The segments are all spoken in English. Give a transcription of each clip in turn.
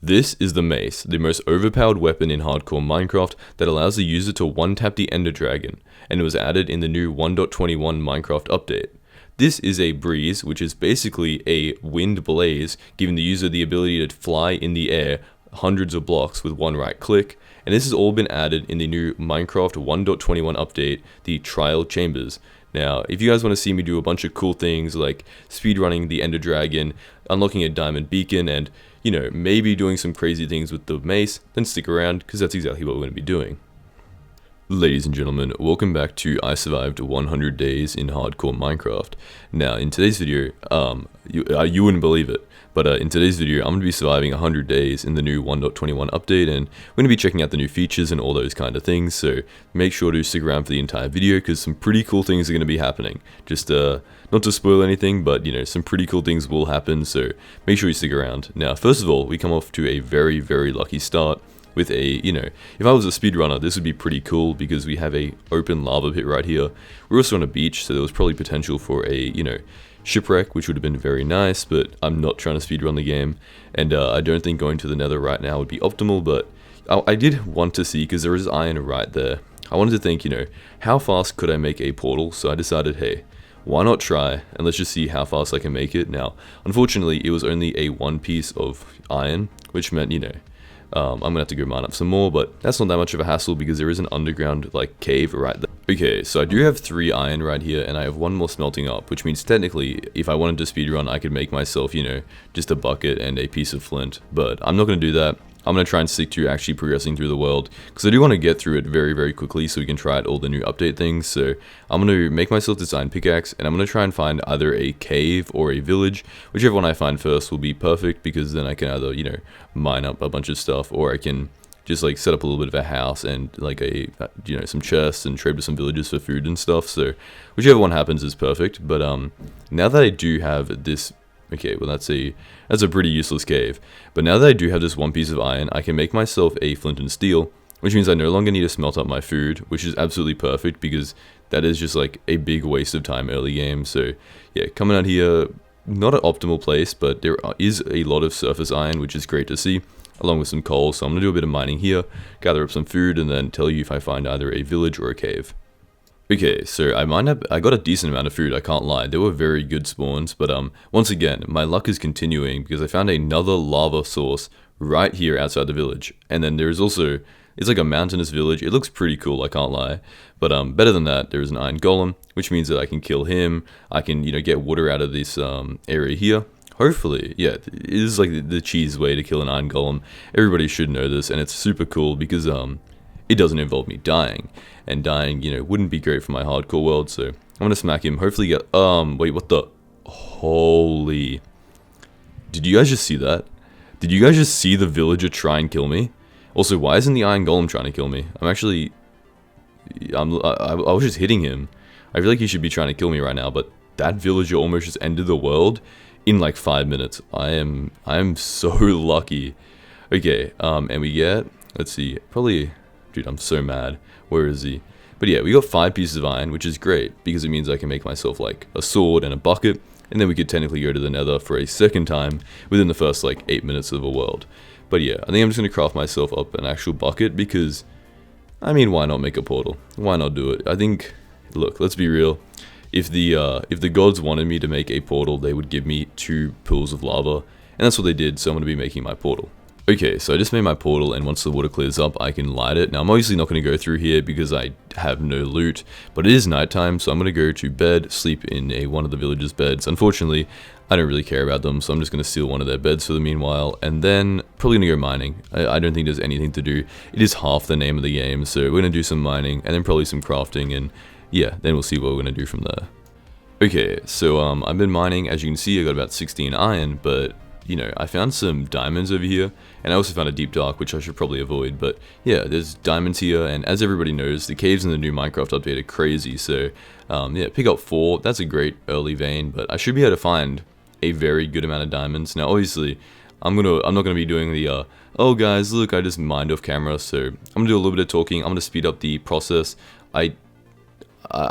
This is the Mace, the most overpowered weapon in hardcore Minecraft that allows the user to one-tap the Ender Dragon, and it was added in the new 1.21 Minecraft update. This is a breeze, which is basically a wind blaze, giving the user the ability to fly in the air hundreds of blocks with one right click, and this has all been added in the new Minecraft 1.21 update, the Trial Chambers. Now, if you guys want to see me do a bunch of cool things like speedrunning the Ender Dragon, unlocking a diamond beacon, and, you know, maybe doing some crazy things with the mace, then stick around, because that's exactly what we're going to be doing. Ladies and gentlemen, welcome back to I Survived 100 Days in Hardcore Minecraft. Now, in today's video, you wouldn't believe it, but in today's video, I'm going to be surviving 100 days in the new 1.21 update, and we're going to be checking out the new features and all those kind of things, so make sure to stick around for the entire video, because some pretty cool things are going to be happening. Just, not to spoil anything, but, you know, some pretty cool things will happen, so make sure you stick around. Now, first of all, we come off to a very, very lucky start. With a, you know, if I was a speedrunner, this would be pretty cool because we have a open lava pit right here. We're also on a beach, so there was probably potential for a, you know, shipwreck, which would have been very nice, but I'm not trying to speedrun the game, and I don't think going to the Nether right now would be optimal, but I did want to see, because there is iron right there. I wanted to think, you know, how fast could I make a portal, so I decided, hey, why not try, and let's just see how fast I can make it. Now, unfortunately, it was only a one piece of iron, which meant, you know, I'm gonna have to go mine up some more, but that's not that much of a hassle because there is an underground like cave right there. Okay, so I do have 3 iron right here, and I have 1 more smelting up, which means technically, if I wanted to speedrun, I could make myself, you know, just a bucket and a piece of flint, but I'm not gonna do that. I'm going to try and stick to actually progressing through the world, because I do want to get through it very, very quickly so we can try out all the new update things. So I'm going to make myself this iron pickaxe, and I'm going to try and find either a cave or a village. Whichever one I find first will be perfect, because then I can either, you know, mine up a bunch of stuff, or I can just like set up a little bit of a house and like a, you know, some chests and trade with some villages for food and stuff. So whichever one happens is perfect. But now that I do have this, okay, well that's a pretty useless cave. But now that I do have this 1 piece of iron, I can make myself a flint and steel, which means I no longer need to smelt up my food, which is absolutely perfect because that is just like a big waste of time early game. So yeah, coming out here, not an optimal place, but there is a lot of surface iron, which is great to see, along with some coal. So I'm going to do a bit of mining here, gather up some food, and then tell you if I find either a village or a cave. Okay, so I got a decent amount of food, I can't lie. They were very good spawns, but once again, my luck is continuing because I found another lava source right here outside the village. And then there's also, it's like a mountainous village. It looks pretty cool, I can't lie. But better than that, there is an iron golem, which means that I can kill him. I can, you know, get water out of this area here. Hopefully, yeah, it is like the cheese way to kill an iron golem. Everybody should know this, and it's super cool because it doesn't involve me dying. And dying, you know, wouldn't be great for my hardcore world, so I'm gonna smack him, hopefully get, wait, what the, holy, did you guys just see that? Did you guys just see the villager try and kill me? Also, why isn't the iron golem trying to kill me? I was just hitting him. I feel like he should be trying to kill me right now, but that villager almost just ended the world in like 5 minutes. I am so lucky. Okay, and we get, let's see, probably, dude, I'm so mad. Where is he? But yeah, we got 5 pieces of iron, which is great, because it means I can make myself like a sword and a bucket, and then we could technically go to the Nether for a second time within the first like 8 minutes of a world. But yeah, I think I'm just going to craft myself up an actual bucket, because, I mean, why not make a portal? Why not do it? I think, look, let's be real. If the gods wanted me to make a portal, they would give me 2 pools of lava, and that's what they did, so I'm going to be making my portal. Okay, so I just made my portal, and once the water clears up, I can light it. Now, I'm obviously not going to go through here because I have no loot, but it is nighttime, so I'm going to go to bed, sleep in one of the villagers' beds. Unfortunately, I don't really care about them, so I'm just going to steal one of their beds for the meanwhile, and then probably going to go mining. I don't think there's anything to do. It is half the name of the game, so we're going to do some mining, and then probably some crafting, and yeah, then we'll see what we're going to do from there. Okay, so I've been mining. As you can see, I got about 16 iron, but you know, I found some diamonds over here, and I also found a deep dark, which I should probably avoid, but yeah, there's diamonds here, and as everybody knows, the caves in the new Minecraft update are crazy, so yeah, pick up 4, that's a great early vein, but I should be able to find a very good amount of diamonds. Now, obviously, I'm not gonna be doing the, oh guys, look, I just mined off camera, so I'm gonna do a little bit of talking. I'm gonna speed up the process. I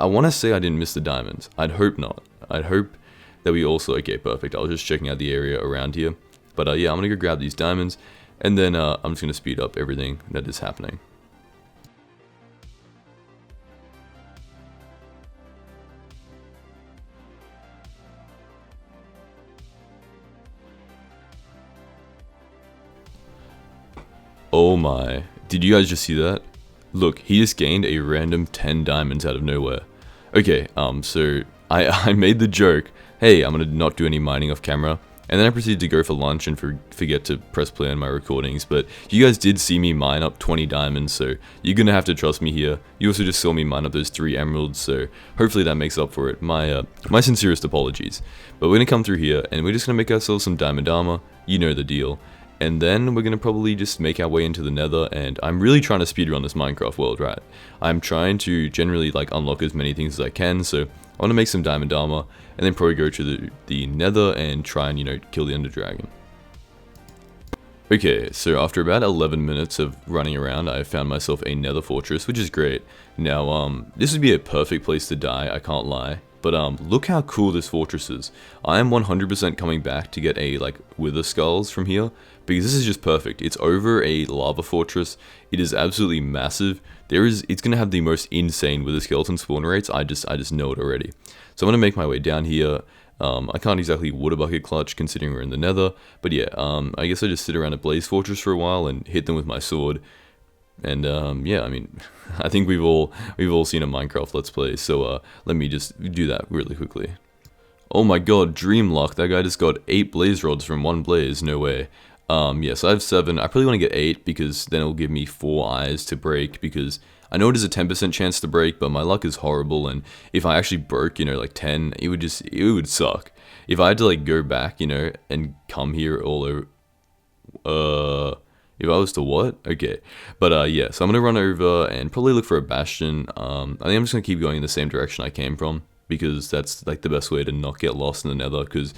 want to say I didn't miss the diamonds. I'd hope not. I'd hope that we also, okay, perfect. I was just checking out the area around here. But yeah, I'm going to go grab these diamonds. and then I'm just going to speed up everything that is happening. Oh my, did you guys just see that? Look, he just gained a random 10 diamonds out of nowhere. Okay, so I made the joke, hey, I'm gonna not do any mining off camera, and then I proceeded to go for lunch and forget to press play on my recordings, but you guys did see me mine up 20 diamonds, so you're gonna have to trust me here. You also just saw me mine up those 3 emeralds, so hopefully that makes up for it. My sincerest apologies. But we're gonna come through here, and we're just gonna make ourselves some diamond armor, you know the deal. And then we're going to probably just make our way into the Nether, and I'm really trying to speedrun this Minecraft world, right? I'm trying to generally like unlock as many things as I can, so I want to make some diamond armor, and then probably go to the Nether and try and, you know, kill the Ender Dragon. Okay, so after about 11 minutes of running around, I found myself a Nether fortress, which is great. Now, this would be a perfect place to die, I can't lie. But look how cool this fortress is. I am 100% coming back to get a like wither skulls from here, because this is just perfect. It's over a lava fortress. It is absolutely massive. It's gonna have the most insane wither skeleton spawn rates. I just know it already. So I'm gonna make my way down here. I can't exactly water bucket clutch considering we're in the Nether, but yeah, I guess I just sit around a blaze fortress for a while and hit them with my sword. And yeah, I mean, I think we've all seen a Minecraft Let's Play, so let me just do that really quickly. Oh my god, dream luck, that guy just got 8 blaze rods from 1 blaze, no way. Yeah, so I have 7, I probably want to get 8, because then it'll give me 4 eyes to break, because I know it is a 10% chance to break, but my luck is horrible, and if I actually broke, you know, like 10, it would suck. If I had to like go back, you know, and come here all over, if I was to what? Okay. But yeah, so I'm going to run over and probably look for a bastion. I think I'm just going to keep going in the same direction I came from, because that's like the best way to not get lost in the Nether, because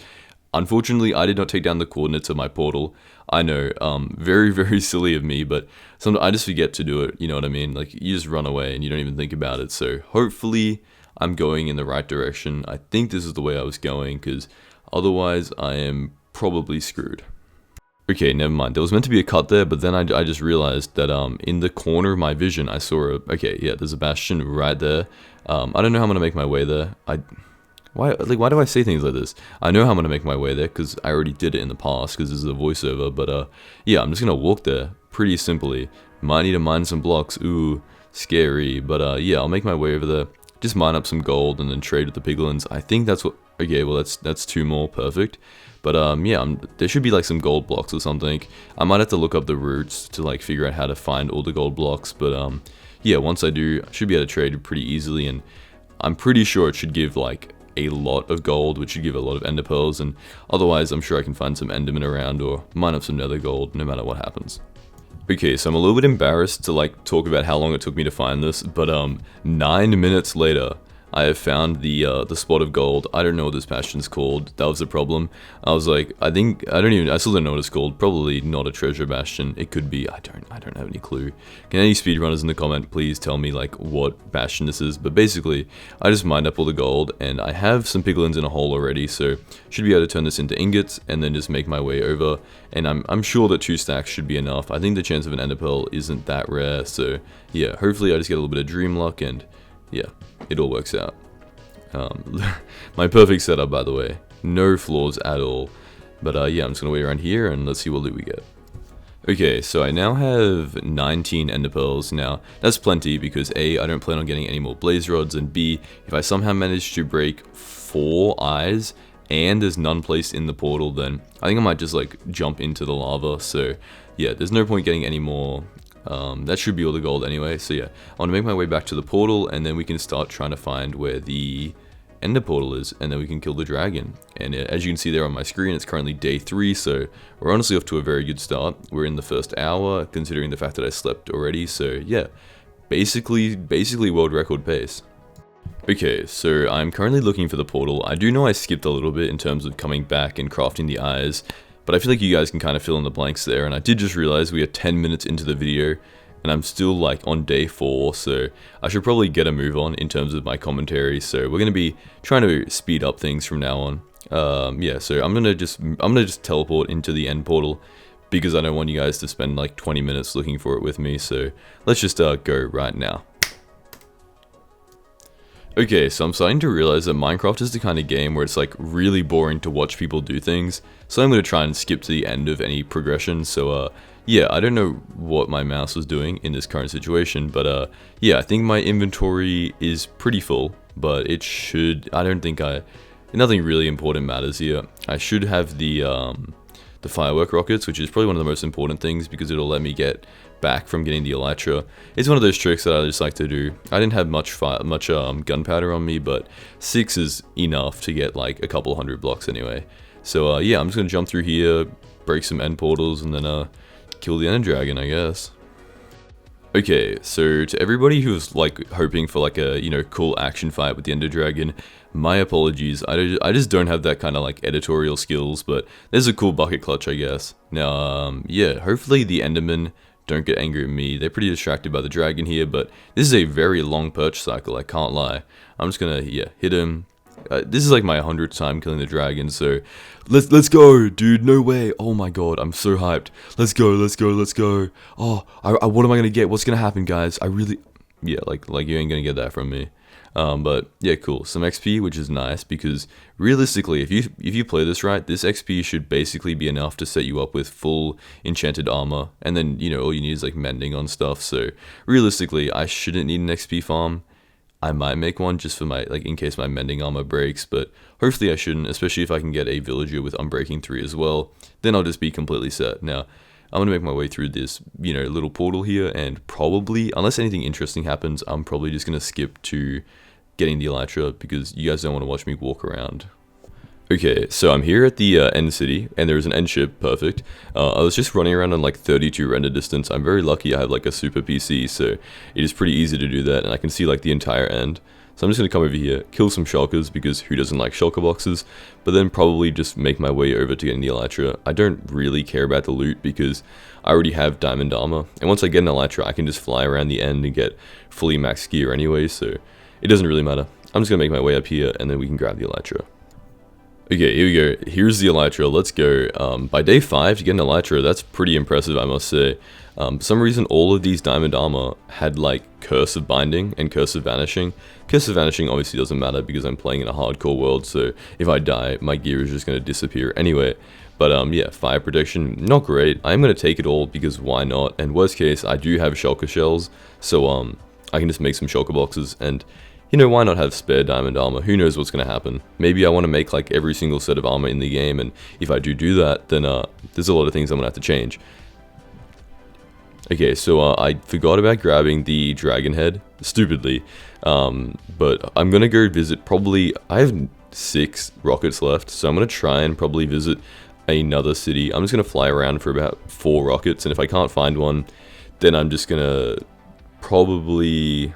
unfortunately I did not take down the coordinates of my portal. I know, very, very silly of me, but sometimes I just forget to do it, you know what I mean? Like, you just run away and you don't even think about it. So hopefully I'm going in the right direction. I think this is the way I was going, because otherwise I am probably screwed. Okay, never mind. There was meant to be a cut there, but then I just realized that in the corner of my vision, I saw okay, yeah, there's a bastion right there. I don't know how I'm gonna make my way there. Why do I say things like this? I know how I'm gonna make my way there because I already did it in the past, because this is a voiceover. But yeah, I'm just gonna walk there pretty simply. Might need to mine some blocks. Ooh, scary. But yeah, I'll make my way over there. Just mine up some gold and then trade with the piglins. I think that's what. Okay, well that's 2 more, perfect. But yeah, there should be like some gold blocks or something. I might have to look up the routes to like figure out how to find all the gold blocks. But yeah, once I do, I should be able to trade pretty easily, and I'm pretty sure it should give like a lot of gold, which should give a lot of ender pearls, and otherwise I'm sure I can find some endermen around or mine up some nether gold no matter what happens. Okay, so I'm a little bit embarrassed to like talk about how long it took me to find this, but 9 minutes later, I have found the spot of gold. I don't know what this bastion's called. That was the problem. I was like, I still don't know what it's called. Probably not a treasure bastion. It could be. I don't have any clue. Can any speedrunners in the comment please tell me like what bastion this is? But basically, I just mined up all the gold, and I have some piglins in a hole already, so should be able to turn this into ingots and then just make my way over. And I'm sure that 2 stacks should be enough. I think the chance of an ender pearl isn't that rare, so yeah, hopefully I just get a little bit of dream luck, and yeah, it all works out. My perfect setup, by the way. No flaws at all. But yeah, I'm just going to wait around here and let's see what loot we get. Okay, so I now have 19 ender pearls. Now, that's plenty because A, I don't plan on getting any more blaze rods, and B, if I somehow manage to break 4 eyes and there's none placed in the portal, then I think I might just like jump into the lava. So yeah, there's no point getting any more. That should be all the gold anyway, so yeah, I want to make my way back to the portal, and then we can start trying to find where the ender portal is, and then we can kill the dragon. And as you can see there on my screen, it's currently day 3, so we're honestly off to a very good start. We're in the first hour, considering the fact that I slept already, so yeah, basically world record pace. Okay, so I'm currently looking for the portal. I do know I skipped a little bit in terms of coming back and crafting the eyes, but I feel like you guys can kind of fill in the blanks there, and I did just realize we are 10 minutes into the video, and I'm still like on day 4, so I should probably get a move on in terms of my commentary, so we're going to be trying to speed up things from now on. Yeah, so I'm gonna just teleport into the end portal, because I don't want you guys to spend like 20 minutes looking for it with me, so let's just go right now. Okay, so I'm starting to realize that Minecraft is the kind of game where it's like really boring to watch people do things, so I'm going to try and skip to the end of any progression. So yeah, I don't know what my mouse was doing in this current situation, but yeah, I think my inventory is pretty full, but it should, I don't think nothing really important matters here. I should have the firework rockets, which is probably one of the most important things because it'll let me get back from getting the Elytra. It's one of those tricks that I just like to do. I didn't have much gunpowder on me, but 6 is enough to get like a couple hundred blocks anyway. So yeah, I'm just gonna jump through here, break some end portals, and then kill the Ender Dragon, I guess. Okay, so to everybody who's like hoping for like a, you know, cool action fight with the Ender Dragon, my apologies, I just don't have that kind of like editorial skills, but there's a cool bucket clutch, I guess. Now, yeah, hopefully the Endermen don't get angry at me. They're pretty distracted by the dragon here, but this is a very long perch cycle, I can't lie. I'm just gonna, yeah, hit him. This is like my 100th time killing the dragon, so let's go, dude. No way. Oh my god, I'm so hyped. Let's go. Oh, what am I gonna get? What's gonna happen, guys? I really, yeah, like you ain't gonna get that from me. But yeah, cool. Some XP, which is nice because realistically, if you play this right, this XP should basically be enough to set you up with full enchanted armor, and then, you know, all you need is like mending on stuff. So realistically, I shouldn't need an XP farm. I might make one just for my, like, in case my mending armor breaks, but hopefully I shouldn't, especially if I can get a villager with Unbreaking 3 as well. Then I'll just be completely set. Now, I'm going to make my way through this, you know, little portal here, and probably, unless anything interesting happens, I'm probably just going to skip to getting the Elytra, because you guys don't want to watch me walk around. Okay, so I'm here at the end city, and there's an end ship, perfect. I was just running around on like 32 render distance. I'm very lucky I have like a super PC, so it is pretty easy to do that, and I can see like the entire end. So I'm just going to come over here, kill some shulkers, because who doesn't like shulker boxes, but then probably just make my way over to getting the Elytra. I don't really care about the loot, because I already have diamond armor, and once I get an Elytra, I can just fly around the end and get fully max gear anyway, so it doesn't really matter. I'm just going to make my way up here, and then we can grab the Elytra. Okay, here we go. Here's the Elytra. Let's go. By day 5 to get an Elytra, that's pretty impressive, I must say. For some reason, all of these diamond armor had like Curse of Binding and Curse of Vanishing. Curse of Vanishing obviously doesn't matter because I'm playing in a hardcore world, so if I die, my gear is just going to disappear anyway. But yeah, fire protection, not great. I'm going to take it all because why not? And worst case, I do have shulker shells, so I can just make some shulker boxes, and you know, why not have spare diamond armor? Who knows what's going to happen? Maybe I want to make like every single set of armor in the game, and if I do that, then there's a lot of things I'm going to have to change. Okay, so I forgot about grabbing the dragon head, stupidly, but I'm going to go visit probably, I have 6 rockets left, so I'm going to try and probably visit another city. I'm just going to fly around for about 4 rockets, and if I can't find one, then I'm just going to probably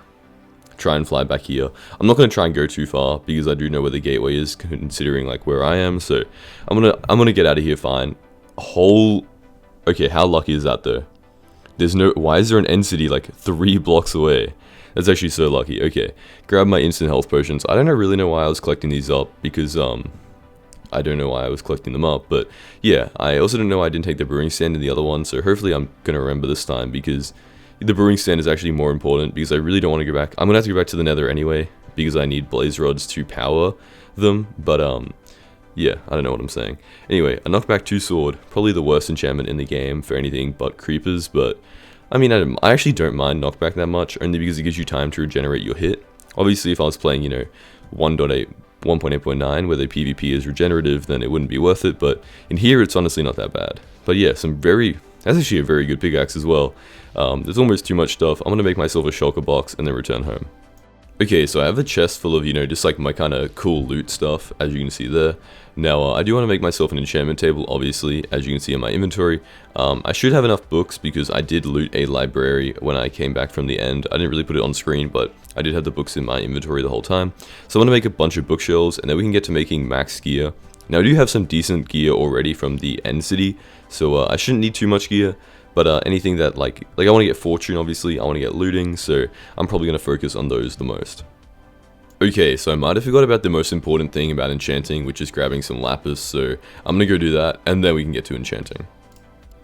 try and fly back here. I'm not going to try and go too far because I do know where the gateway is, considering like where I am, so I'm gonna get out of here fine. Okay, how lucky is that though? Why is there an end city like 3 blocks away? That's actually so lucky. Okay, grab my instant health potions. I don't really know why I was collecting these up, because I don't know why I was collecting them up, but yeah, I also don't know why I didn't take the brewing stand in the other one, so hopefully I'm gonna remember this time, because the brewing stand is actually more important, because I really don't want to go back. I'm going to have to go back to the Nether anyway, because I need blaze rods to power them, but yeah, I don't know what I'm saying. Anyway, a knockback 2 sword, probably the worst enchantment in the game for anything but creepers, but I mean, I actually don't mind knockback that much, only because it gives you time to regenerate your hit. Obviously, if I was playing, you know, 1.8.9, where the PvP is regenerative, then it wouldn't be worth it, but in here, it's honestly not that bad. But yeah, that's actually a very good pickaxe as well. There's almost too much stuff. I'm going to make myself a shulker box and then return home. Okay, so I have a chest full of, you know, just like my kind of cool loot stuff, as you can see there. Now, I do want to make myself an enchantment table, obviously, as you can see in my inventory. I should have enough books because I did loot a library when I came back from the end. I didn't really put it on screen, but I did have the books in my inventory the whole time. So I'm going to make a bunch of bookshelves, and then we can get to making max gear. Now, I do have some decent gear already from the end city, so I shouldn't need too much gear. But anything that, like I want to get fortune, obviously, I want to get looting, so I'm probably going to focus on those the most. Okay, so I might have forgot about the most important thing about enchanting, which is grabbing some lapis, so I'm going to go do that, and then we can get to enchanting.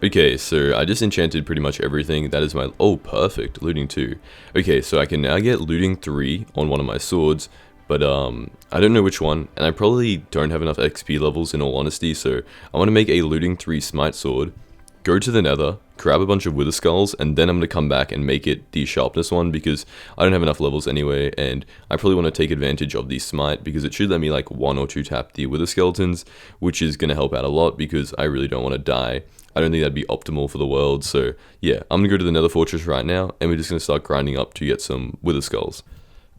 Okay, so I just enchanted pretty much everything. That is my... Oh, perfect. Looting 2. Okay, so I can now get looting 3 on one of my swords. But, I don't know which one. And I probably don't have enough XP levels in all honesty. So I want to make a looting 3 smite sword. Go to the Nether, grab a bunch of wither skulls, and then I'm going to come back and make it the sharpness one because I don't have enough levels anyway, and I probably want to take advantage of the smite because it should let me like 1 or 2 tap the wither skeletons, which is going to help out a lot because I really don't want to die. I don't think that'd be optimal for the world, so yeah, I'm going to go to the Nether fortress right now, and we're just going to start grinding up to get some wither skulls.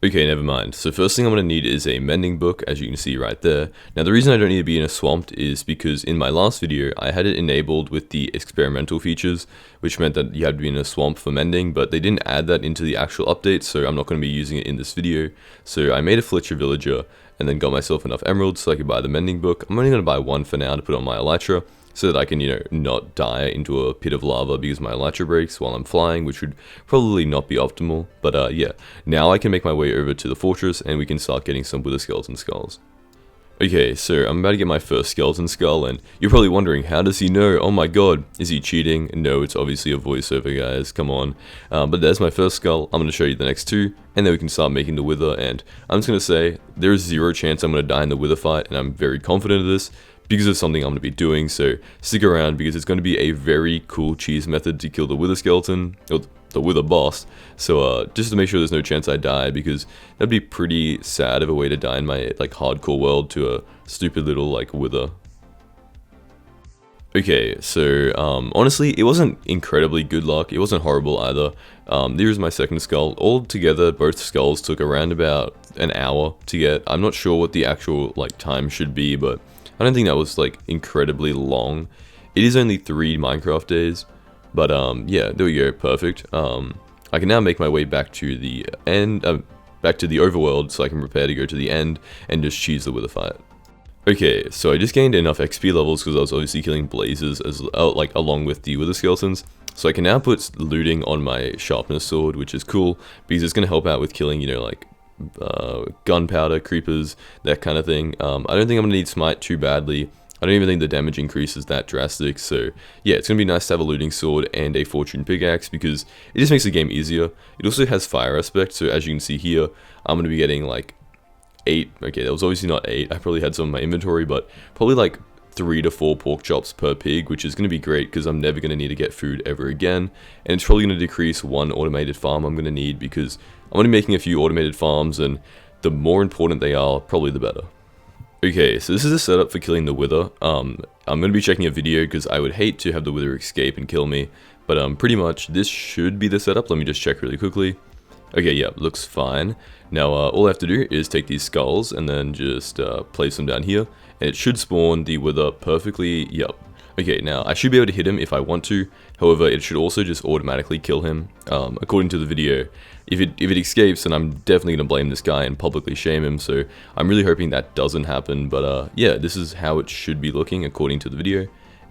Okay, never mind. So first thing I'm going to need is a mending book, as you can see right there. Now the reason I don't need to be in a swamp is because in my last video, I had it enabled with the experimental features, which meant that you had to be in a swamp for mending, but they didn't add that into the actual update, so I'm not going to be using it in this video. So I made a Fletcher villager, and then got myself enough emeralds so I could buy the mending book. I'm only going to buy 1 for now to put on my Elytra, so that I can, not die into a pit of lava because my Elytra breaks while I'm flying, which would probably not be optimal. But yeah, now I can make my way over to the fortress and we can start getting some wither skeleton skulls. Okay, so I'm about to get my first skeleton skull, and you're probably wondering, how does he know? Oh my god, is he cheating? No, it's obviously a voiceover, guys, come on. But there's my first skull. I'm going to show you the next 2, and then we can start making the wither, and I'm just going to say, there's 0 chance I'm going to die in the wither fight, and I'm very confident of this, because of something I'm going to be doing, so stick around because it's going to be a very cool cheese method to kill the wither skeleton, or the wither boss, so just to make sure there's no chance I die, because that'd be pretty sad of a way to die in my like hardcore world to a stupid little like wither. Okay, so honestly, it wasn't incredibly good luck, it wasn't horrible either. There's my second skull. All together, both skulls took around about an hour to get. I'm not sure what the actual like time should be, but I don't think that was like incredibly long. It is only 3 Minecraft days, but yeah, there we go, perfect. I can now make my way back to the end, back to the overworld, so I can prepare to go to the end and just choose the wither fight. Okay, so I just gained enough XP levels because I was obviously killing blazes as like along with the wither skeletons. So I can now put looting on my sharpness sword, which is cool because it's gonna help out with killing, like gunpowder, creepers, that kind of thing. I don't think I'm gonna need smite too badly. I don't even think the damage increase is that drastic, so yeah, it's gonna be nice to have a looting sword and a fortune pickaxe because it just makes the game easier. It also has fire aspect, so as you can see here, I'm gonna be getting like 8, okay, that was obviously not 8, I probably had some in my inventory, but probably like 3 to 4 pork chops per pig, which is going to be great because I'm never going to need to get food ever again, and it's probably going to decrease 1 automated farm I'm going to need because I'm only making a few automated farms, and the more important they are, probably the better. Okay, so this is a setup for killing the wither. I'm going to be checking a video because I would hate to have the wither escape and kill me, but pretty much this should be the setup. Let me just check really quickly. Okay, yeah, looks fine. Now, all I have to do is take these skulls and then just place them down here, and it should spawn the wither perfectly. Yep. Okay, now I should be able to hit him if I want to. However, it should also just automatically kill him. According to the video, if it escapes, then I'm definitely gonna blame this guy and publicly shame him. So I'm really hoping that doesn't happen. But yeah, this is how it should be looking according to the video.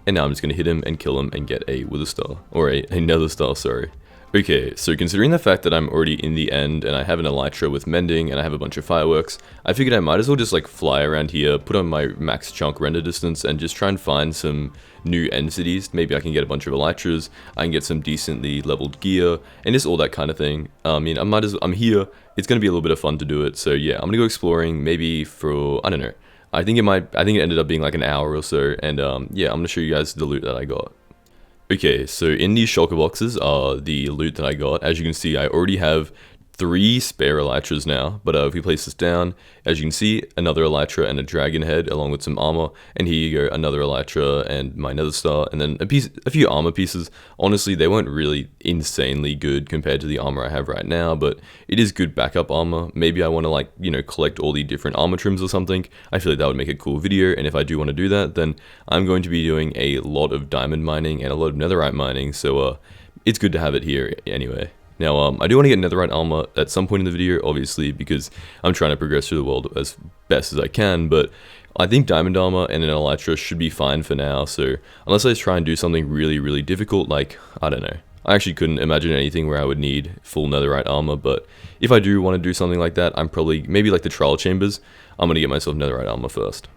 And now I'm just gonna hit him and kill him and get a wither star, or another star. Sorry. Okay, so considering the fact that I'm already in the end and I have an elytra with mending and I have a bunch of fireworks, I figured I might as well just like fly around here, put on my max chunk render distance, and just try and find some new end cities. Maybe I can get a bunch of elytras, I can get some decently leveled gear, and just all that kind of thing. I mean, I'm here, it's gonna be a little bit of fun to do it, so yeah, I'm gonna go exploring maybe for, I don't know, I think it ended up being like an hour or so, and yeah, I'm gonna show you guys the loot that I got. Okay, so in these shulker boxes are the loot that I got. As you can see, I already have 3 spare elytras now, but if we place this down, as you can see, another elytra and a dragon head along with some armor, and here you go, another elytra and my nether star, and then a few armor pieces. Honestly, they weren't really insanely good compared to the armor I have right now, but it is good backup armor. Maybe I want to like, collect all the different armor trims or something. I feel like that would make a cool video, and if I do want to do that, then I'm going to be doing a lot of diamond mining and a lot of netherite mining, so it's good to have it here anyway. Now, I do want to get netherite armor at some point in the video, obviously, because I'm trying to progress through the world as best as I can, but I think diamond armor and an elytra should be fine for now, so unless I try and do something really, really difficult, like, I don't know. I actually couldn't imagine anything where I would need full netherite armor, but if I do want to do something like that, I'm probably, maybe like the trial chambers, I'm going to get myself netherite armor first.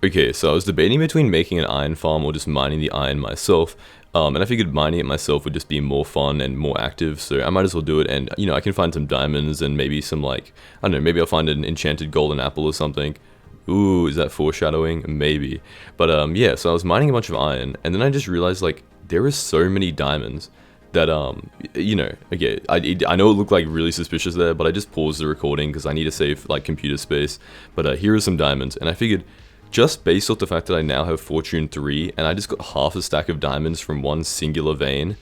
Okay, so I was debating between making an iron farm or just mining the iron myself. And I figured mining it myself would just be more fun and more active, so I might as well do it. And, you know, I can find some diamonds and maybe some, like, I don't know, maybe I'll find an enchanted golden apple or something. Ooh, is that foreshadowing? Maybe. But, yeah, so I was mining a bunch of iron, and then I just realized, like, there are so many diamonds that, you know, okay, I know it looked, like, really suspicious there, but I just paused the recording because I need to save, like, computer space. But, here are some diamonds, and I figured, just based off the fact that I now have Fortune 3, and I just got half a stack of diamonds from one singular vein,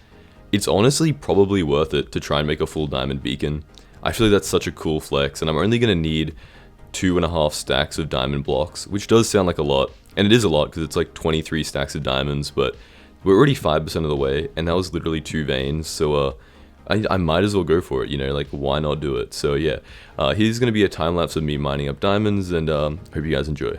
it's honestly probably worth it to try and make a full diamond beacon. I feel like that's such a cool flex, and I'm only going to need 2.5 stacks of diamond blocks, which does sound like a lot, and it is a lot because it's like 23 stacks of diamonds, but we're already 5% of the way, and that was literally 2 veins, so I might as well go for it, you know, like, why not do it? So yeah, here's going to be a time lapse of me mining up diamonds, and hope you guys enjoy.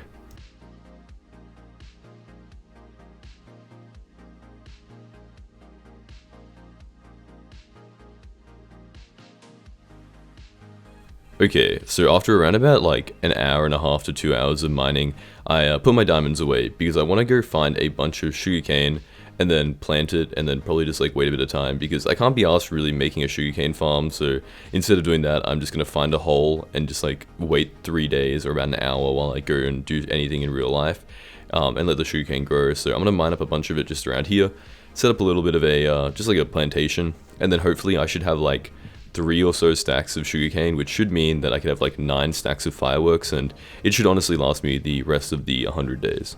Okay, so after around about like an hour and a half to 2 hours of mining, I put my diamonds away because I want to go find a bunch of sugarcane and then plant it and then probably just like wait a bit of time because I can't be asked really making a sugarcane farm. So instead of doing that, I'm just going to find a hole and just like wait 3 days or about an hour while I go and do anything in real life and let the sugarcane grow. So I'm going to mine up a bunch of it just around here, set up a little bit of a, just like a plantation, and then hopefully I should have like 3 or so stacks of sugarcane, which should mean that I could have like 9 stacks of fireworks, and it should honestly last me the rest of the 100 days.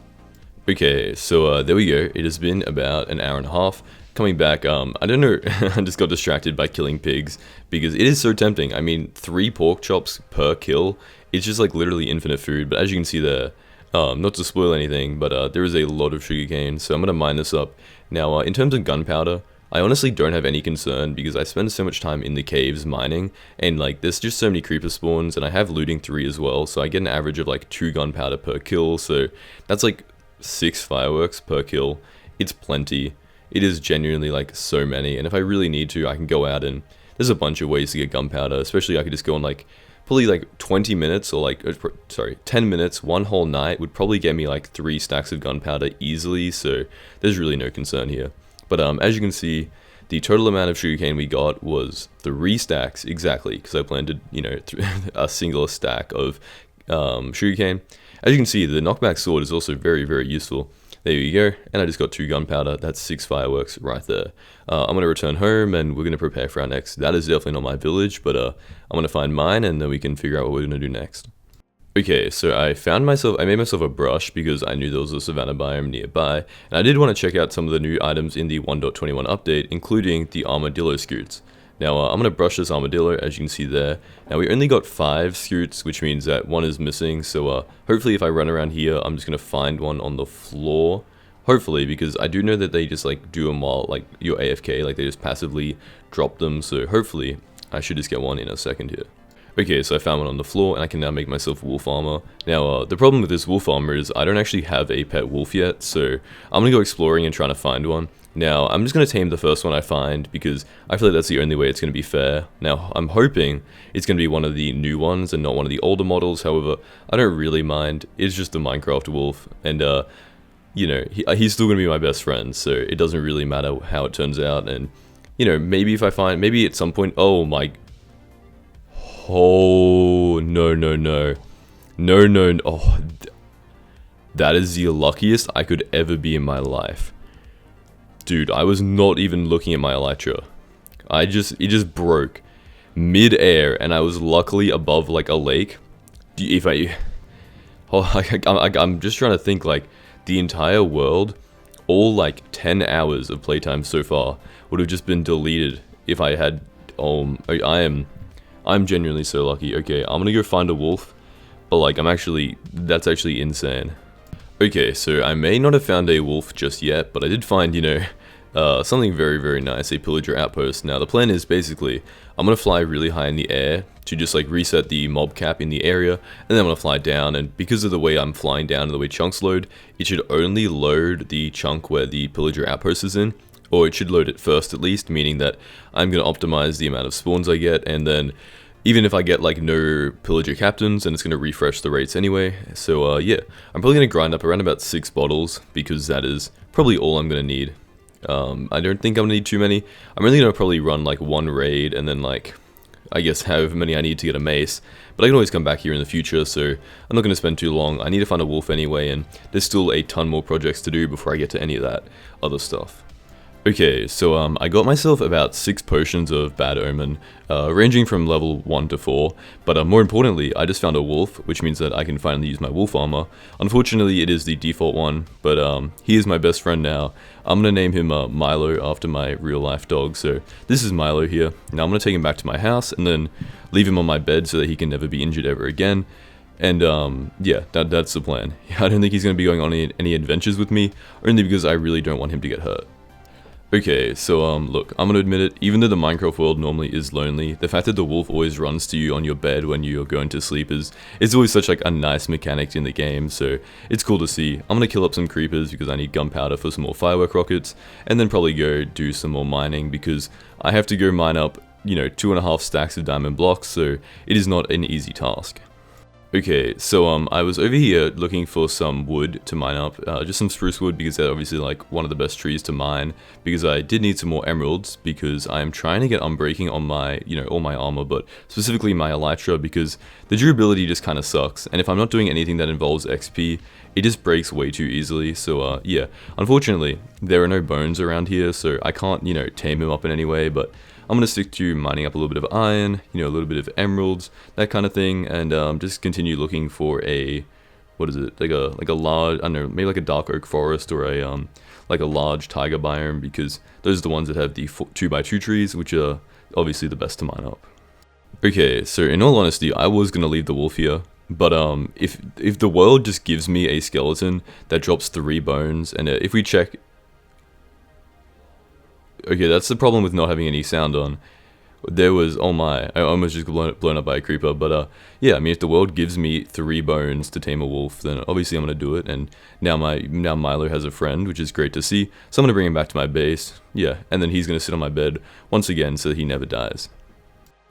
Okay, so there we go. It has been about an hour and a half. Coming back, I don't know, I just got distracted by killing pigs because it is so tempting. I mean, 3 pork chops per kill, it's just like literally infinite food, but as you can see there, not to spoil anything, but there is a lot of sugarcane, so I'm going to mine this up. Now, in terms of gunpowder, I honestly don't have any concern because I spend so much time in the caves mining, and like there's just so many creeper spawns, and I have looting 3 as well, so I get an average of like 2 gunpowder per kill, so that's like 6 fireworks per kill. It's plenty. It is genuinely like so many, and if I really need to, I can go out and there's a bunch of ways to get gunpowder, especially I could just go on like probably like 20 minutes or like, sorry, 10 minutes, one whole night would probably get me like 3 stacks of gunpowder easily, so there's really no concern here. But as you can see, the total amount of sugarcane we got was 3 stacks exactly, because I planted, you know, a single stack of sugarcane. As you can see, the knockback sword is also very, very useful. There you go, and I just got 2 gunpowder. That's 6 fireworks right there. I'm going to return home, and we're going to prepare for our next. That is definitely not my village, but I'm going to find mine, and then we can figure out what we're going to do next. Okay, so I made myself a brush because I knew there was a savanna biome nearby, and I did want to check out some of the new items in the 1.21 update, including the Armadillo scoots. Now, I'm going to brush this Armadillo, as you can see there. Now, we only got 5 scoots, which means that 1 is missing, so hopefully if I run around here, I'm just going to find one on the floor. Hopefully, because I do know that they just, like, do them while, like, you're AFK, like, they just passively drop them, so hopefully I should just get one in a second here. Okay, so I found one on the floor, and I can now make myself wolf armor. Now, the problem with this wolf armor is I don't actually have a pet wolf yet, so I'm gonna go exploring and trying to find one. Now, I'm just gonna tame the first one I find, because I feel like that's the only way it's gonna be fair. Now, I'm hoping it's gonna be one of the new ones and not one of the older models, however, I don't really mind. It's just the Minecraft wolf, and, you know, he's still gonna be my best friend, so it doesn't really matter how it turns out, and, you know, maybe if I find, maybe at some point, oh my... Oh, no, no, no. No, no, no. Oh, that is the luckiest I could ever be in my life. Dude, I was not even looking at my Elytra. It just broke mid-air, and I was luckily above, like, a lake. I'm just trying to think, like, the entire world, all, like, 10 hours of playtime so far would have just been deleted if I had, I'm genuinely so lucky. Okay, I'm gonna go find a wolf, but like, that's actually insane. Okay, so I may not have found a wolf just yet, but I did find, you know, something very, very nice, a pillager outpost. Now, the plan is basically, I'm gonna fly really high in the air to just like reset the mob cap in the area, and then I'm gonna fly down, and because of the way I'm flying down and the way chunks load, it should only load the chunk where the pillager outpost is in, or it should load it first at least, meaning that I'm going to optimize the amount of spawns I get, and then even if I get like no pillager captains, then it's going to refresh the rates anyway. So yeah, I'm probably going to grind up around about 6 bottles, because that is probably all I'm going to need. I don't think I'm gonna need too many. I'm really gonna probably run like one raid and then like, I guess however many I need to get a mace. But I can always come back here in the future, so I'm not gonna spend too long. I need to find a wolf anyway, and there's still a ton more projects to do before I get to any of that other stuff. Okay, so I got myself about 6 potions of Bad Omen, ranging from level 1 to 4, but more importantly, I just found a wolf, which means that I can finally use my wolf armor. Unfortunately, it is the default one, but he is my best friend now. I'm gonna name him Milo after my real life dog, so this is Milo here. Now I'm gonna take him back to my house, and then leave him on my bed so that he can never be injured ever again. And yeah, that's the plan. I don't think he's gonna be going on any adventures with me, only because I really don't want him to get hurt. Okay, so look, I'm gonna admit it, even though the Minecraft world normally is lonely, the fact that the wolf always runs to you on your bed when you're going to sleep is always such like a nice mechanic in the game, so it's cool to see. I'm gonna kill up some creepers because I need gunpowder for some more firework rockets, and then probably go do some more mining because I have to go mine up, you know, 2.5 stacks of diamond blocks, so it is not an easy task. Okay, so I was over here looking for some wood to mine up, just some spruce wood because they're obviously like one of the best trees to mine, because I did need some more emeralds because I'm trying to get unbreaking on my, you know, all my armor, but specifically my Elytra because the durability just kind of sucks, and if I'm not doing anything that involves XP, it just breaks way too easily, so yeah, unfortunately, there are no bones around here, so I can't, you know, tame him up in any way, but I'm going to stick to mining up a little bit of iron, you know, a little bit of emeralds, that kind of thing, and just continue looking for a, what is it, like a large, I don't know, maybe like a dark oak forest or a, like a large taiga biome, because those are the ones that have the 2x2 trees, which are obviously the best to mine up. Okay, so in all honesty, I was going to leave the wolf here, but if the world just gives me a skeleton that drops 3 bones, and if we check... Okay, that's the problem with not having any sound on. There was, oh my, I almost just got blown up by a creeper, but yeah, I mean, if the world gives me 3 bones to tame a wolf, then obviously I'm gonna do it, and now Milo has a friend, which is great to see, so I'm gonna bring him back to my base, yeah, and then he's gonna sit on my bed once again so that he never dies.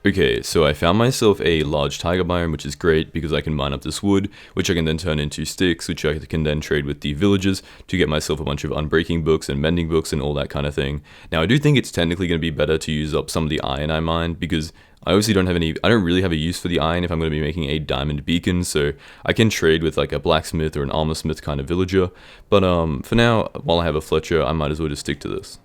Okay, so I found myself a large taiga biome, which is great because I can mine up this wood, which I can then turn into sticks, which I can then trade with the villagers to get myself a bunch of unbreaking books and mending books and all that kind of thing. Now, I do think it's technically going to be better to use up some of the iron I mined because I obviously don't really have a use for the iron if I'm going to be making a diamond beacon, so I can trade with like a blacksmith or an armor smith kind of villager, but for now, while I have a Fletcher, I might as well just stick to this.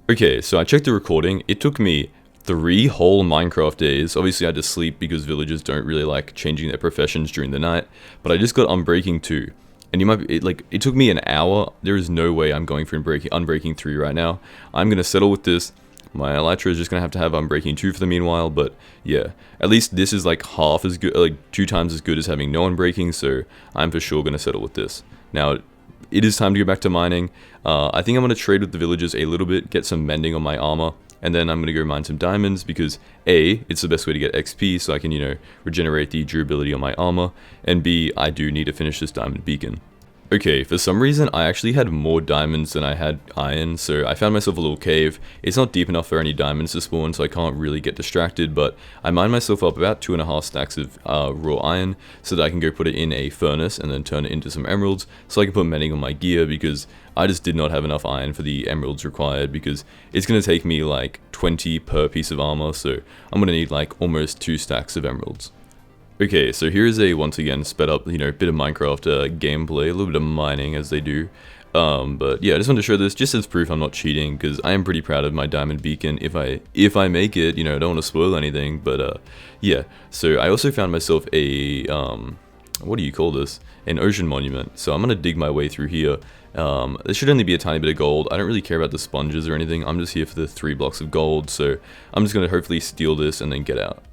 Okay, so I checked the recording, it took me 3 whole Minecraft days. Obviously I had to sleep because villagers don't really like changing their professions during the night, but I just got Unbreaking 2. And you might be, it took me an hour. There is no way I'm going for Unbreaking 3 right now. I'm going to settle with this. My Elytra is just going to have Unbreaking 2 for the meanwhile, but yeah, at least this is like half as good, like 2 times as good as having no Unbreaking, so I'm for sure going to settle with this. Now, it is time to go back to mining. I think I'm going to trade with the villagers a little bit, get some mending on my armor, and then I'm going to go mine some diamonds because A, it's the best way to get XP so I can, you know, regenerate the durability on my armor, and B, I do need to finish this diamond beacon. Okay, for some reason I actually had more diamonds than I had iron, so I found myself a little cave. It's not deep enough for any diamonds to spawn, so I can't really get distracted, but I mined myself up about 2.5 stacks of raw iron so that I can go put it in a furnace and then turn it into some emeralds so I can put mending on my gear because I just did not have enough iron for the emeralds required because it's going to take me like 20 per piece of armor, so I'm going to need like almost 2 stacks of emeralds. Okay, so here is a, once again, sped up, you know, bit of Minecraft gameplay, a little bit of mining as they do. But yeah, I just wanted to show this just as proof I'm not cheating, because I am pretty proud of my diamond beacon if I make it, you know, I don't want to spoil anything, but yeah. So I also found myself a, what do you call this? An ocean monument. So I'm going to dig my way through here. There should only be a tiny bit of gold. I don't really care about the sponges or anything. I'm just here for the 3 blocks of gold, so I'm just going to hopefully steal this and then get out.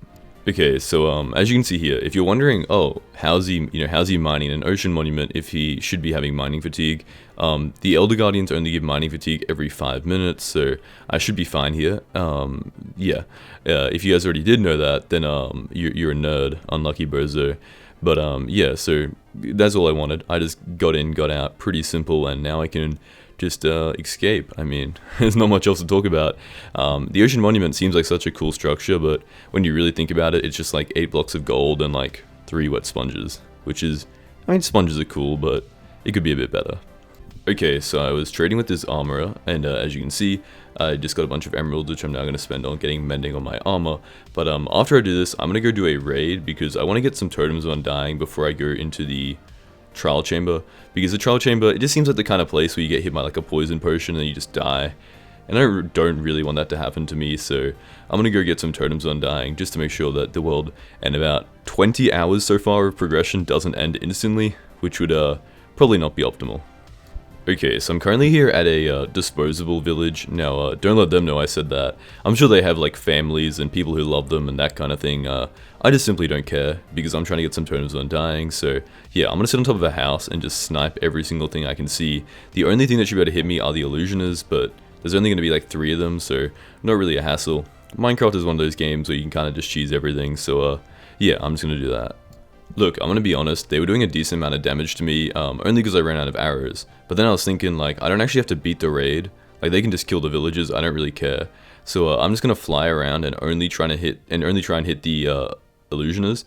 Okay, so as you can see here, if you're wondering, oh, how's he mining an ocean monument if he should be having mining fatigue? The Elder Guardians only give mining fatigue every 5 minutes, so I should be fine here. Yeah, if you guys already did know that, then you're a nerd, unlucky bozo. But yeah, so that's all I wanted. I just got in, got out, pretty simple, and now I can just escape. I mean, there's not much else to talk about. The Ocean Monument seems like such a cool structure, but when you really think about it, it's just like 8 blocks of gold and like 3 wet sponges, which is, I mean, sponges are cool, but it could be a bit better. Okay, so I was trading with this armorer, and as you can see, I just got a bunch of emeralds, which I'm now going to spend on getting mending on my armor. But after I do this, I'm going to go do a raid, because I want to get some totems of undying before I go into the trial chamber. Because the trial chamber, it just seems like the kind of place where you get hit by like a poison potion and you just die. And I don't really want that to happen to me, so I'm going to go get some totems of undying, just to make sure that the world, in about 20 hours so far of progression, doesn't end instantly, which would probably not be optimal. Okay, so I'm currently here at a disposable village. Now, don't let them know I said that. I'm sure they have like families and people who love them and that kind of thing. I just simply don't care, because I'm trying to get some totems of undying. So yeah, I'm gonna sit on top of a house and just snipe every single thing I can see. The only thing that should be able to hit me are the illusioners, but there's only gonna be like 3 of them, so not really a hassle. Minecraft is one of those games where you can kind of just cheese everything, so yeah, I'm just gonna do that. Look, I'm gonna be honest, they were doing a decent amount of damage to me, only because I ran out of arrows. But then I was thinking, like, I don't actually have to beat the raid. Like, they can just kill the villagers, I don't really care. So I'm just gonna fly around and only try and hit the illusioners,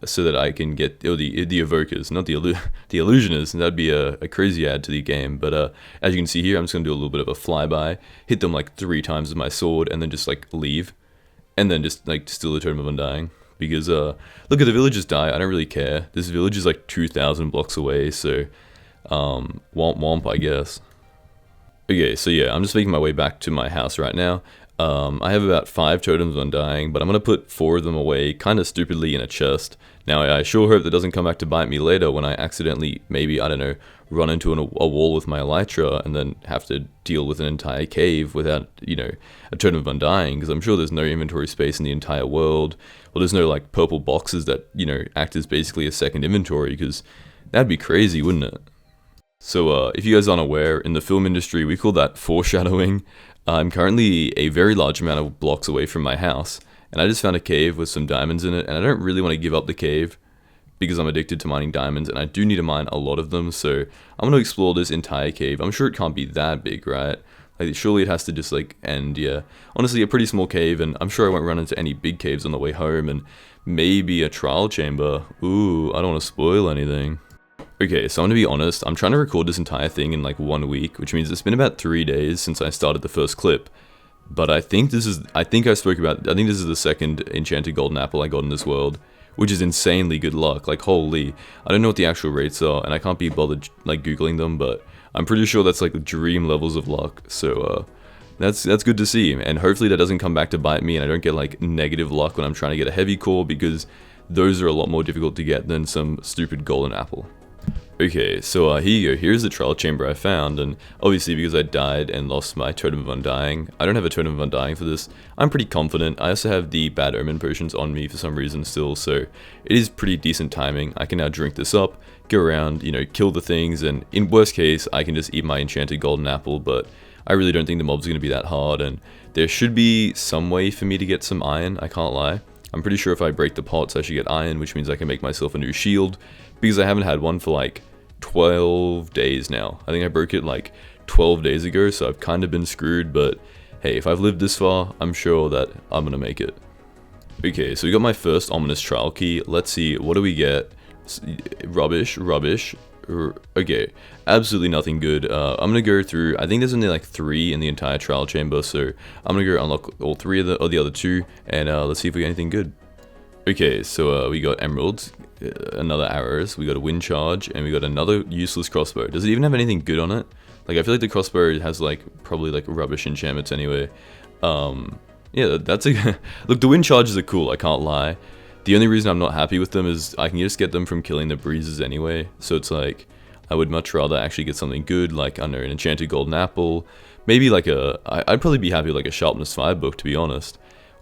so that I can get the evokers, not the illusioners. And that'd be a crazy add to the game. But as you can see here, I'm just gonna do a little bit of a flyby, hit them like 3 times with my sword, and then just like leave, and then just like steal the totem of undying. Because, look, if the villagers die, I don't really care. This village is like 2,000 blocks away, so, womp womp, I guess. Okay, so yeah, I'm just making my way back to my house right now. I have about 5 totems of undying, but I'm gonna put 4 of them away, kinda stupidly, in a chest. Now, I sure hope that doesn't come back to bite me later when I accidentally, maybe, I don't know, run into a wall with my Elytra and then have to deal with an entire cave without, you know, a totem of undying, because I'm sure there's no inventory space in the entire world. Well, there's no, like, purple boxes that, you know, act as basically a second inventory, because that'd be crazy, wouldn't it? So, if you guys aren't aware, in the film industry, we call that foreshadowing. I'm currently a very large amount of blocks away from my house, and I just found a cave with some diamonds in it, and I don't really want to give up the cave, because I'm addicted to mining diamonds, and I do need to mine a lot of them, so I'm going to explore this entire cave. I'm sure it can't be that big, right? Like, surely it has to just, like, end, yeah. Honestly, a pretty small cave, and I'm sure I won't run into any big caves on the way home, and maybe a trial chamber. Ooh, I don't want to spoil anything. Okay, so I'm gonna be honest, I'm trying to record this entire thing in, like, 1 week, which means it's been about 3 days since I started the first clip. But I think this is the 2nd enchanted golden apple I got in this world, which is insanely good luck. Like, holy, I don't know what the actual rates are, and I can't be bothered, like, googling them, but I'm pretty sure that's, like, dream levels of luck, so, that's good to see, and hopefully that doesn't come back to bite me, and I don't get, like, negative luck when I'm trying to get a heavy core, because those are a lot more difficult to get than some stupid golden apple. Okay, so here you go, here's the trial chamber I found, and obviously because I died and lost my totem of undying, I don't have a totem of undying for this. I'm pretty confident. I also have the bad omen potions on me for some reason still, so it is pretty decent timing. I can now drink this up, go around, you know, kill the things, and in worst case, I can just eat my enchanted golden apple, but I really don't think the mob's gonna be that hard, and there should be some way for me to get some iron, I can't lie. I'm pretty sure if I break the pots, I should get iron, which means I can make myself a new shield, because I haven't had one for like 12 days now. I think I broke it like 12 days ago, so I've kind of been screwed, but hey, if I've lived this far, I'm sure that I'm gonna make it. Okay, so we got my first ominous trial key. Let's see, what do we get? Rubbish. Okay, absolutely nothing good. I'm gonna go through, I think there's only like 3 in the entire trial chamber, so I'm gonna go unlock all 3 of the other 2, and let's see if we get anything good. Okay, so we got emeralds, another arrows, we got a wind charge, and we got another useless crossbow. Does it even have anything good on it? Like, I feel like the crossbow has like probably like rubbish enchantments anyway. Yeah, that's a look, the wind charges are cool, I can't lie. The only reason I'm not happy with them is I can just get them from killing the breezes anyway, so it's like I would much rather actually get something good, like, I don't know, an enchanted golden apple, maybe like I'd probably be happy with like a sharpness 5 book, to be honest.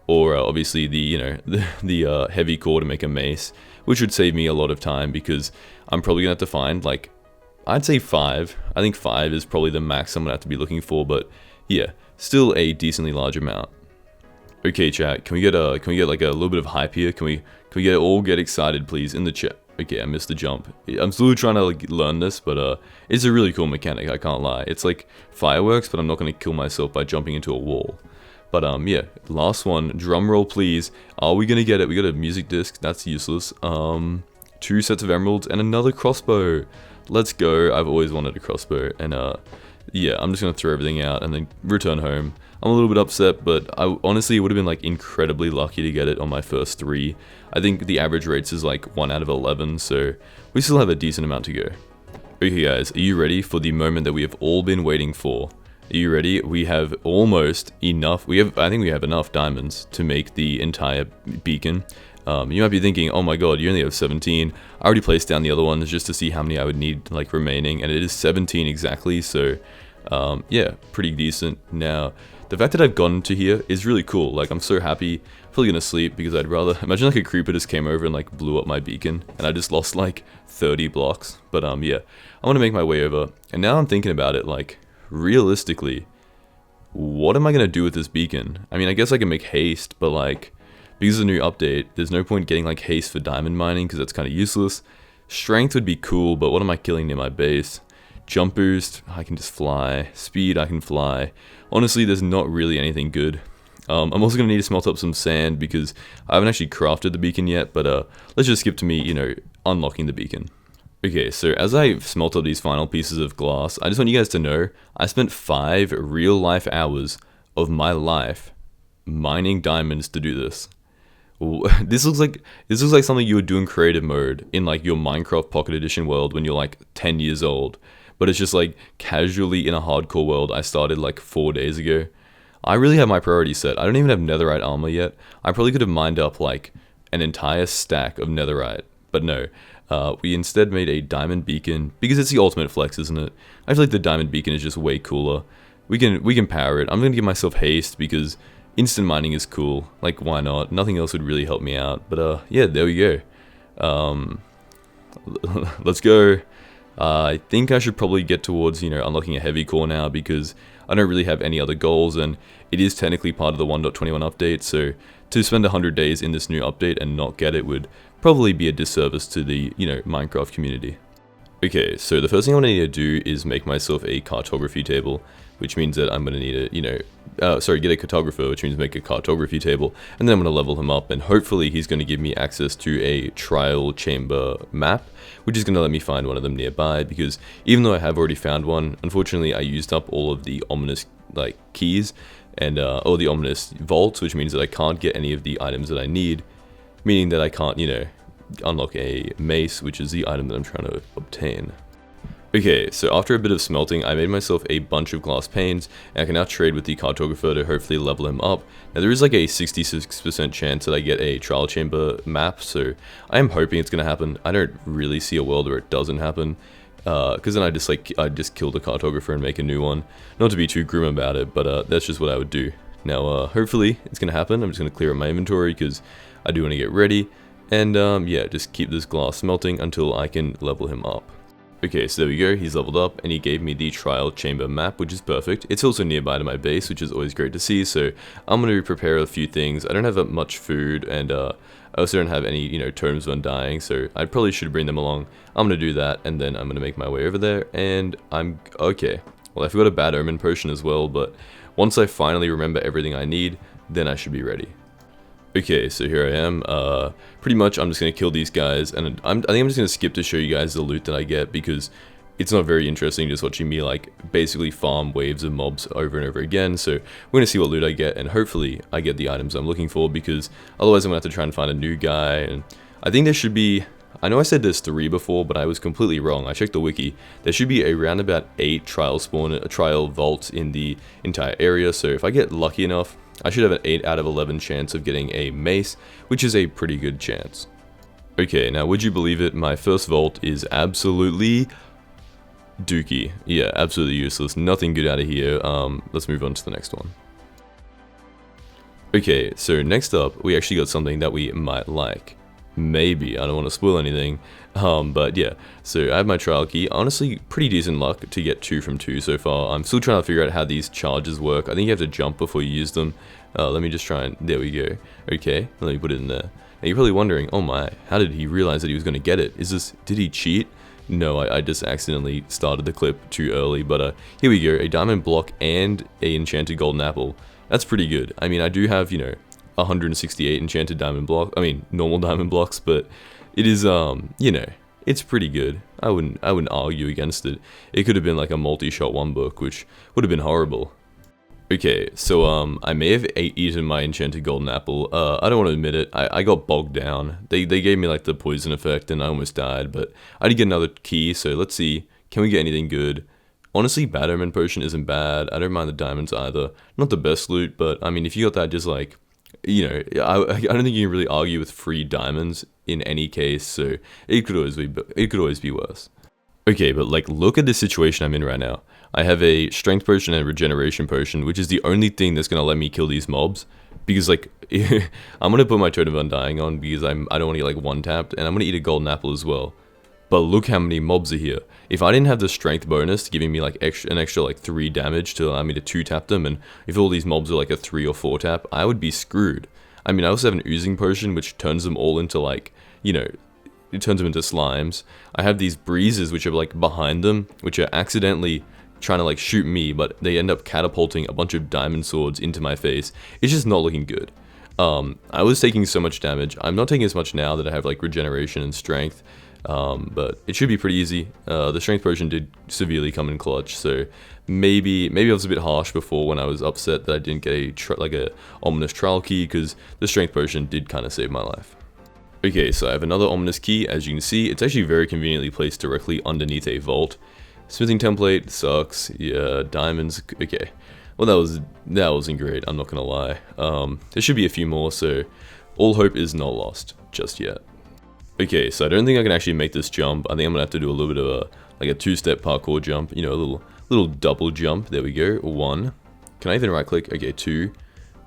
Or obviously the, you know, the heavy core to make a mace, which would save me a lot of time, because I'm probably gonna have to find, like, I'd say 5. I think 5 is probably the max I'm gonna have to be looking for, but yeah, still a decently large amount. Okay, chat, can we get like a little bit of hype here? Can we all get excited, please, in the chat? Okay, I missed the jump. I'm still trying to like learn this, but it's a really cool mechanic, I can't lie. It's like fireworks, but I'm not gonna kill myself by jumping into a wall. But yeah, last one, drum roll please. Are we gonna get it? We got a music disc, that's useless. 2 sets of emeralds and another crossbow. let's go. I've always wanted a crossbow, and yeah, I'm just gonna throw everything out and then return home. I'm a little bit upset, but I honestly would have been like incredibly lucky to get it on my first 3. I think the average rates is like 1 out of 11, so we still have a decent amount to go. Okay guys, are you ready for the moment that we have all been waiting for? Are you ready? We have almost enough, I think we have enough diamonds to make the entire beacon. You might be thinking, oh my god, you only have 17. I already placed down the other ones just to see how many I would need like remaining, and it is 17 exactly, so yeah, pretty decent. Now, the fact that I've gotten to here is really cool. Like, I'm so happy. I'm probably gonna sleep because I'd rather imagine like a creeper just came over and like blew up my beacon, and I just lost like 30 blocks. But yeah, I want to make my way over, and now I'm thinking about it, like, realistically, what am I gonna do with this beacon? I mean, I guess I can make haste, but like, because of the new update, there's no point getting like haste for diamond mining because that's kind of useless. Strength would be cool, but what am I killing near my base? Jump boost, I can just fly. Speed, I can fly. Honestly, there's not really anything good. I'm also going to need to smelt up some sand because I haven't actually crafted the beacon yet, but let's just skip to me, you know, unlocking the beacon. Okay, so as I smelt up these final pieces of glass, I just want you guys to know, I spent 5 real-life hours of my life mining diamonds to do this. This looks like something you would do in creative mode in like your Minecraft Pocket Edition world when you're like 10 years old. But it's just like casually in a hardcore world I started like 4 days ago. I really have my priorities set. I don't even have netherite armor yet. I probably could have mined up like an entire stack of netherite. But no, we instead made a diamond beacon because it's the ultimate flex, isn't it? I feel like the diamond beacon is just way cooler. We can power it. I'm gonna give myself haste because instant mining is cool. Like, why not? Nothing else would really help me out. But yeah, there we go. Let's go. I think I should probably get towards, you know, unlocking a heavy core now because I don't really have any other goals, and it is technically part of the 1.21 update, so to spend 100 days in this new update and not get it would probably be a disservice to the, you know, Minecraft community. Okay, so the first thing I want to need to do is make myself a cartography table, which means that I'm going to need a, you know, get a cartographer, which means make a cartography table, and then I'm going to level him up, and hopefully he's going to give me access to a trial chamber map, which is going to let me find one of them nearby, because even though I have already found one, unfortunately I used up all of the ominous, like, keys, and, or the ominous vaults, which means that I can't get any of the items that I need, meaning that I can't, you know, unlock a mace, which is the item that I'm trying to obtain. Okay, so after a bit of smelting, I made myself a bunch of glass panes, and I can now trade with the cartographer to hopefully level him up. Now there is like a 66% chance that I get a trial chamber map, so I am hoping it's going to happen. I don't really see a world where it doesn't happen, because then I just kill the cartographer and make a new one. Not to be too grim about it, but that's just what I would do. Now hopefully it's going to happen. I'm just going to clear up my inventory because I do want to get ready, and yeah, just keep this glass smelting until I can level him up. Okay, so there we go, he's leveled up, and he gave me the trial chamber map, which is perfect. It's also nearby to my base, which is always great to see, so I'm going to prepare a few things. I don't have that much food, and I also don't have any, you know, totems when dying, so I probably should bring them along. I'm going to do that, and then I'm going to make my way over there, and I'm okay. Well, I forgot a bad omen potion as well, but once I finally remember everything I need, then I should be ready. Okay, so here I am. Pretty much I'm just going to kill these guys, and I think I'm just going to skip to show you guys the loot that I get, because it's not very interesting just watching me like basically farm waves of mobs over and over again. So we're going to see what loot I get, and hopefully I get the items I'm looking for, because otherwise I'm going to have to try and find a new guy. And I think there should be, I know I said there's 3 before, but I was completely wrong. I checked the wiki. There should be around about 8 trial vaults in the entire area, so if I get lucky enough, I should have an 8 out of 11 chance of getting a mace, which is a pretty good chance. Okay, now would you believe it, my first vault is absolutely dookie. Yeah, absolutely useless. Nothing good out of here. Let's move on to the next one. Okay, so next up, we actually got something that we might like. Maybe, I don't want to spoil anything, but yeah, so I have my trial key. Honestly, pretty decent luck to get 2 from 2 so far. I'm still trying to figure out how these charges work. I think you have to jump before you use them. Let me just try and, there we go. Okay, let me put it in there. Now you're probably wondering, oh my, how did he realize that he was going to get it? Did he cheat? No, I just accidentally started the clip too early, but here we go, a diamond block and a enchanted golden apple. That's pretty good. I mean, I do have, you know, 168 enchanted diamond block, I mean normal diamond blocks, but it is you know, it's pretty good. I wouldn't argue against it. It could have been like a multi-shot one book, which would have been horrible. Okay, so I may have eaten my enchanted golden apple. I don't want to admit it. I got bogged down. They gave me like the poison effect, and I almost died. But I did get another key, so let's see. Can we get anything good? Honestly, Bad Omen Potion isn't bad. I don't mind the diamonds either. Not the best loot, but I mean, if you got that just like, I don't think you can really argue with free diamonds in any case, so it could always be worse. Okay, but like, look at the situation I'm in right now. I have a strength potion and a regeneration potion, which is the only thing that's gonna let me kill these mobs. Because like, I'm gonna put my totem of undying on because I don't want to get like one tapped, and I'm gonna eat a golden apple as well. But look how many mobs are here. If I didn't have the strength bonus giving me like an extra like 3 damage to allow me to 2-tap them, and if all these mobs are like a 3 or 4 tap, I would be screwed. I mean, I also have an oozing potion which turns them all into like, it turns them into slimes. I have these breezes which are like behind them, which are accidentally trying to like shoot me, but they end up catapulting a bunch of diamond swords into my face. It's just not looking good. I was taking so much damage. I'm not taking as much now that I have like regeneration and strength. But it should be pretty easy. The strength potion did severely come in clutch, so maybe I was a bit harsh before when I was upset that I didn't get a ominous trial key, because the strength potion did kind of save my life. Okay, so I have another ominous key. As you can see, it's actually very conveniently placed directly underneath a vault. Smithing template sucks. Yeah, diamonds. Okay, well that wasn't great. I'm not gonna lie. There should be a few more, so all hope is not lost just yet. Okay, so I don't think I can actually make this jump. I think I'm gonna have to do a little bit of a 2-step parkour jump. A little double jump. There we go. 1. Can I even right click? Okay, 2.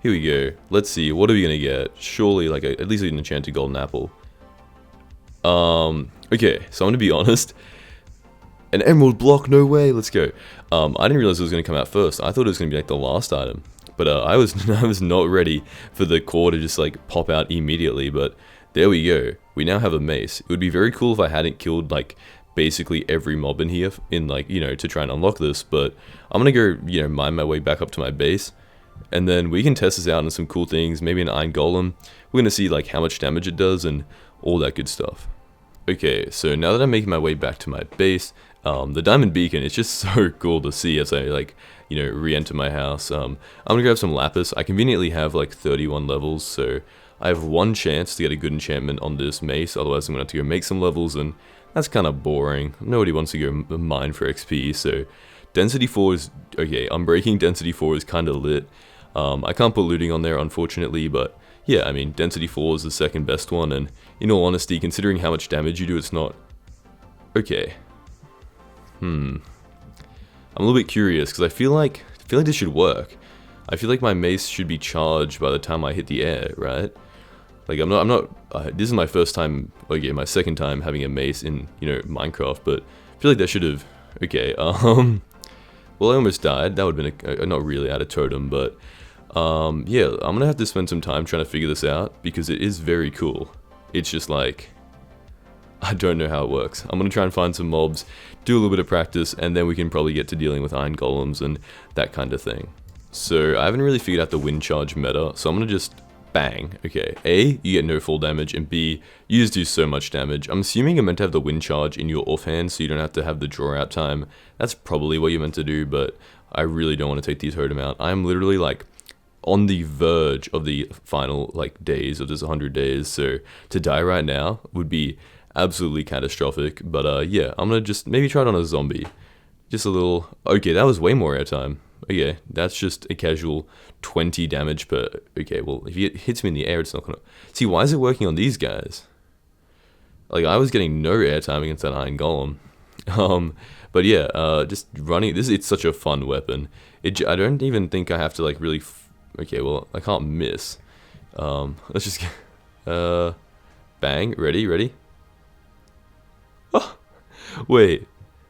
Here we go. Let's see. What are we gonna get? Surely like at least an enchanted golden apple. Okay, so I'm gonna be honest. An emerald block? No way. Let's go. I didn't realize it was gonna come out first. I thought it was gonna be like the last item. But I was not ready for the core to just like pop out immediately. But there we go. We now have a mace. It would be very cool if I hadn't killed like basically every mob in here in like, to try and unlock this, but I'm gonna go, mine my way back up to my base, and then we can test this out on some cool things, maybe an iron golem. We're gonna see like how much damage it does and all that good stuff. Okay, so now that I'm making my way back to my base, the diamond beacon, it's just so cool to see as I like, re-enter my house. I'm gonna grab some lapis. I conveniently have like 31 levels, so I have one chance to get a good enchantment on this mace, otherwise I'm going to have to go make some levels, and that's kind of boring. Nobody wants to go mine for XP, so density 4 is, okay, unbreaking density 4 is kind of lit. I can't put looting on there, unfortunately, but yeah, I mean, density 4 is the second best one, and in all honesty, considering how much damage you do, it's not... Okay. I'm a little bit curious, because I feel like this should work. I feel like my mace should be charged by the time I hit the air, right? Like, this is my first time, okay, my second time having a mace in, Minecraft, but I feel like that should have, okay, well, I almost died. That would have been not really out of totem, but, yeah, I'm gonna have to spend some time trying to figure this out, because it is very cool. It's just like, I don't know how it works. I'm gonna try and find some mobs, do a little bit of practice, and then we can probably get to dealing with iron golems and that kind of thing. So, I haven't really figured out the wind charge meta, so I'm gonna just bang. Okay, A, you get no full damage, and B, you just do so much damage. I'm assuming you're meant to have the wind charge in your offhand, so you don't have to have the draw out time. That's probably what you're meant to do, but I really don't want to take the totem out. I'm literally like on the verge of the final like days of this 100 days, so to die right now would be absolutely catastrophic. But yeah, I'm gonna just maybe try it on a zombie. Just a little... Okay, that was way more airtime. Okay, that's just a casual 20 damage per... Okay, well, if it hits me in the air, it's not gonna... See, why is it working on these guys? Like, I was getting no airtime against that iron golem. But yeah, just running... It's such a fun weapon. I don't even think I have to, like, really... Okay, well, I can't miss. Let's just get... Bang, ready? Oh, wait,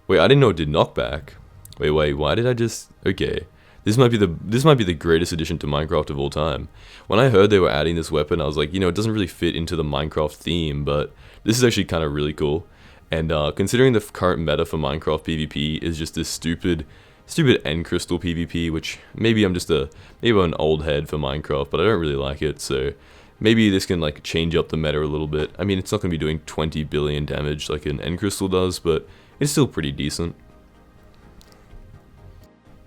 I didn't know it did knockback. Wait, why did I just... Okay, this might be the greatest addition to Minecraft of all time. When I heard they were adding this weapon, I was like, it doesn't really fit into the Minecraft theme, but this is actually kind of really cool. And considering the current meta for Minecraft PvP is just this stupid end crystal PvP, which maybe I'm an old head for Minecraft, but I don't really like it. So maybe this can like change up the meta a little bit. I mean, it's not going to be doing 20 billion damage like an End Crystal does, but it's still pretty decent.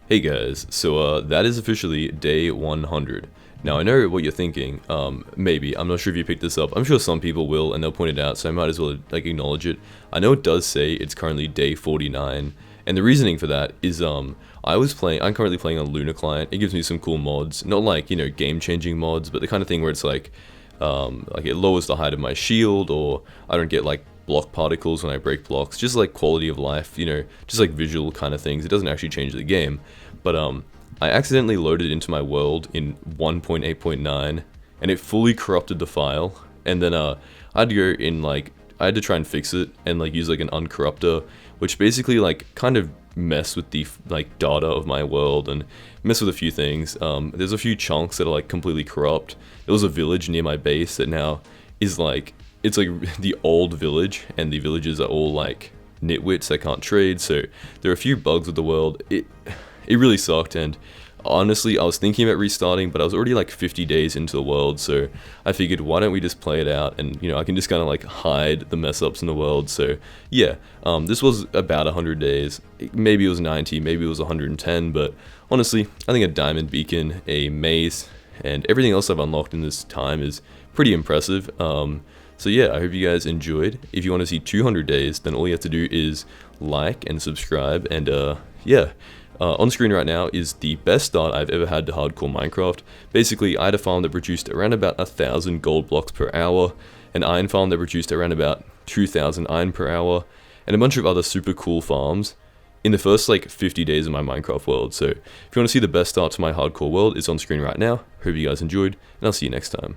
Hey guys, so that is officially day 100. Now I know what you're thinking, maybe, I'm not sure if you picked this up, I'm sure some people will and they'll point it out, so I might as well like acknowledge it. I know it does say it's currently day 49, and the reasoning for that is I'm currently playing on Lunar Client. It gives me some cool mods, not like, you know, game-changing mods, but the kind of thing where it's like it lowers the height of my shield, or I don't get like block particles when I break blocks, just like quality of life, you know, just like visual kind of things. It doesn't actually change the game, but I accidentally loaded into my world in 1.8.9 and it fully corrupted the file, and then I had to go in like, I had to try and fix it and like use like an uncorrupter, which basically like kind of mess with the like data of my world and mess with a few things. There's a few chunks that are like completely corrupt. There was a village near my base that now is like, it's like the old village, and the villagers are all like nitwits that can't trade, so there are a few bugs with the world. It really sucked, and honestly I was thinking about restarting, but I was already like 50 days into the world, so I figured why don't we just play it out, and you know, I can just kind of like hide the mess ups in the world. So yeah, this was about 100 days, maybe it was 90, maybe it was 110, but honestly I think a diamond beacon, a mace, and everything else I've unlocked in this time is pretty impressive. So yeah, I hope you guys enjoyed. If you want to see 200 days, then all you have to do is like and subscribe, and yeah. On screen right now is the best start I've ever had to hardcore Minecraft. Basically, I had a farm that produced around about 1,000 gold blocks per hour, an iron farm that produced around about 2,000 iron per hour, and a bunch of other super cool farms in the first like 50 days of my Minecraft world. So if you want to see the best start to my hardcore world, it's on screen right now. Hope you guys enjoyed, and I'll see you next time.